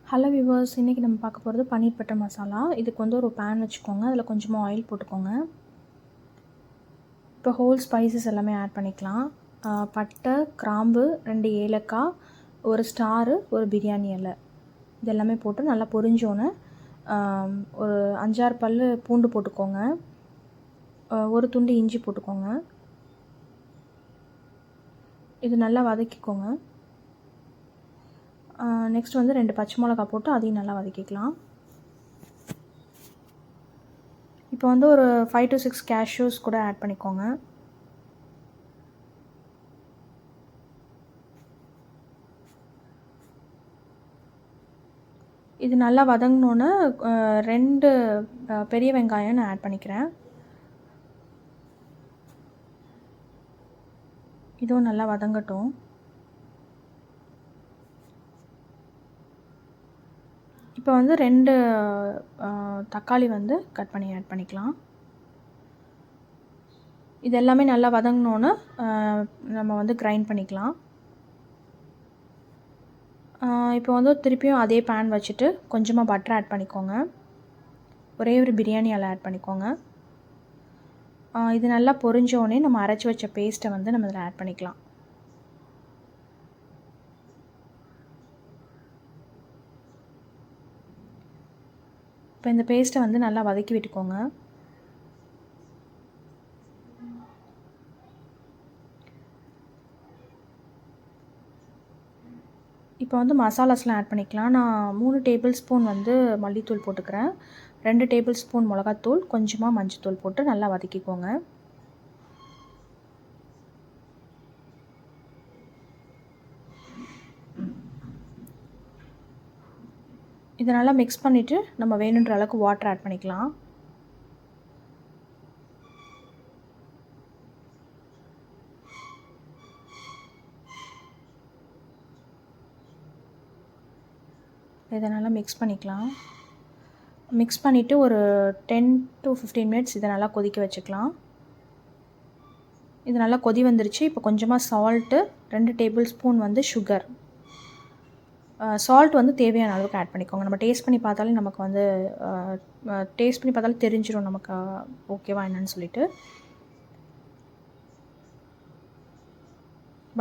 Hello viewers, இன்றைக்கி நம்ம பார்க்க போகிறது பன்னீர் பட்டர் மசாலா. இதுக்கு வந்து ஒரு பேன் வச்சுக்கோங்க. அதில் கொஞ்சமாக ஆயில் போட்டுக்கோங்க. இப்போ ஹோல் ஸ்பைசஸ் எல்லாமே ஆட் பண்ணிக்கலாம். பட்டை, கிராம்பு, 2 ஏலக்காய், ஒரு ஸ்டாரு, ஒரு பிரியாணி இலை, இது எல்லாமே போட்டு நல்லா பொரிஞ்சோன்னே ஒரு 5-6 பல் பூண்டு போட்டுக்கோங்க. ஒரு துண்டு இஞ்சி போட்டுக்கோங்க. இது நல்லா வதக்கிக்கோங்க. நெக்ஸ்ட் வந்து 2 பச்சை மிளகா போட்டு அதையும் நல்லா வதக்கிக்கலாம். இப்போ வந்து ஒரு 5 to 6 கேஷ்யூஸ் கூட ஆட் பண்ணிக்கோங்க. இது நல்லா வதங்கினோன்னே 2 பெரிய வெங்காயம் நான் ஆட் பண்ணிக்கிறேன். இதுவும் நல்லா வதங்கட்டும். இப்போ வந்து 2 தக்காளி வந்து கட் பண்ணி ஆட் பண்ணிக்கலாம். இது எல்லாமே நல்லா வதங்கினோன்னே நம்ம வந்து கிரைண்ட் பண்ணிக்கலாம். இப்போ வந்து திருப்பியும் அதே பேன் வச்சுட்டு கொஞ்சமாக பட்டர் ஆட் பண்ணிக்கோங்க. ஒரே ஒரு பிரியாணி இலை ஆட் பண்ணிக்கோங்க. இது நல்லா பொரிஞ்சோடனே நம்ம அரைச்சி வச்ச பேஸ்ட்டை வந்து நம்ம இதில் ஆட் பண்ணிக்கலாம். இப்போ இந்த பேஸ்ட்டை வந்து நல்லா வதக்கி விட்டுக்கோங்க. இப்போ வந்து மசாலாஸ்லாம் ஆட் பண்ணிக்கலாம். நான் 3 டேபிள் ஸ்பூன் வந்து மல்லித்தூள் போட்டுக்கிறேன். 2 டேபிள் ஸ்பூன் மிளகாத்தூள், கொஞ்சமாக மஞ்சத்தூள் போட்டு நல்லா வதக்கிக்கோங்க. இதை நல்லா மிக்ஸ் பண்ணிவிட்டு நம்ம வேணுன்ற அளவுக்கு வாட்டர் ஆட் பண்ணிக்கலாம். இதை நல்லா மிக்ஸ் பண்ணிக்கலாம். மிக்ஸ் பண்ணிவிட்டு ஒரு 10 to 15 மினிட்ஸ் இதை நல்லா கொதிக்க வச்சுக்கலாம். இது நல்லா கொதி வந்துருச்சு. இப்போ கொஞ்சமாக சால்ட்டு, 2 டேபிள் ஸ்பூன் வந்து சுகர். சால்ட் வந்து தேவையான அளவுக்கு ஆட் பண்ணிக்கோங்க. நம்ம டேஸ்ட் பண்ணி பார்த்தாலே நமக்கு வந்து தெரிஞ்சிடும் நமக்கு ஓகேவா என்னன்னு சொல்லிட்டு.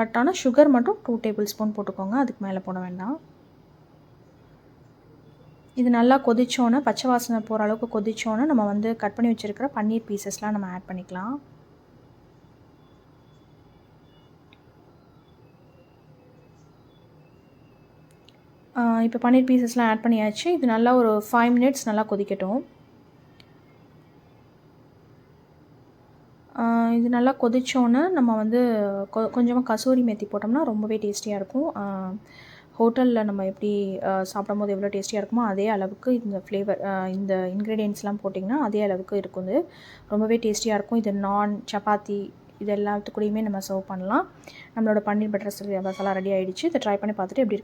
பட் ஆனால் சுகர் மட்டும் 2 டேபிள் ஸ்பூன் போட்டுக்கோங்க, அதுக்கு மேலே போட வேண்டாம். இது நல்லா கொதிச்சோன்னே, பச்சை வாசனை போகிற அளவுக்கு கொதிச்சோன்னே நம்ம வந்து கட் பண்ணி வச்சுருக்கிற பன்னீர் பீசஸ்லாம் நம்ம ஆட் பண்ணிக்கலாம். இப்போ பன்னீர் பீசஸ்லாம் ஆட் பண்ணியாச்சு. இது நல்லா ஒரு 5 மினிட்ஸ் நல்லா கொதிக்கட்டும். இது நல்லா கொதிச்சோன்னே நம்ம வந்து கொஞ்சமாக கசூரி மேத்தி போட்டோம்னா ரொம்பவே டேஸ்டியாக இருக்கும். ஹோட்டலில் நம்ம எப்படி சாப்பிடும்போது எவ்வளோ டேஸ்டியாக இருக்குமோ அதே அளவுக்கு இந்த ஃப்ளேவர், இந்த இன்க்ரீடியன்ட்ஸ்லாம் போட்டிங்கன்னா அதே அளவுக்கு இருக்கும். இது ரொம்பவே டேஸ்டியாக இருக்கும். இது நான், சப்பாத்தி இது எல்லாத்துக்கூடையுமே நம்ம சர்வ் பண்ணலாம். நம்மளோட பன்னீர் பட்டர் மசாலா ரெடி ஆகிடுச்சு. இதை ட்ரை பண்ணி பார்த்துட்டு எப்படி